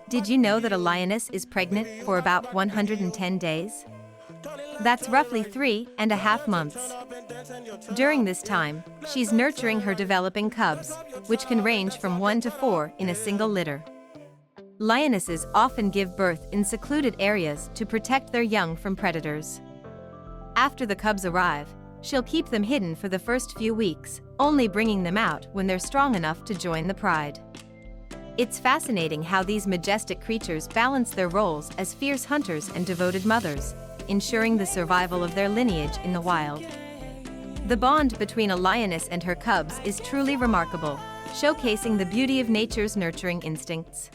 Did you know that a lioness is pregnant for about 110 days? That's roughly 3.5 months. During this time, she's nurturing her developing cubs, which can range from 1 to 4 in a single litter. Lionesses often give birth in secluded areas to protect their young from predators. After the cubs arrive, she'll keep them hidden for the first few weeks, only bringing them out when they're strong enough to join the pride. It's fascinating how these majestic creatures balance their roles as fierce hunters and devoted mothers, ensuring the survival of their lineage in the wild. The bond between a lioness and her cubs is truly remarkable, showcasing the beauty of nature's nurturing instincts.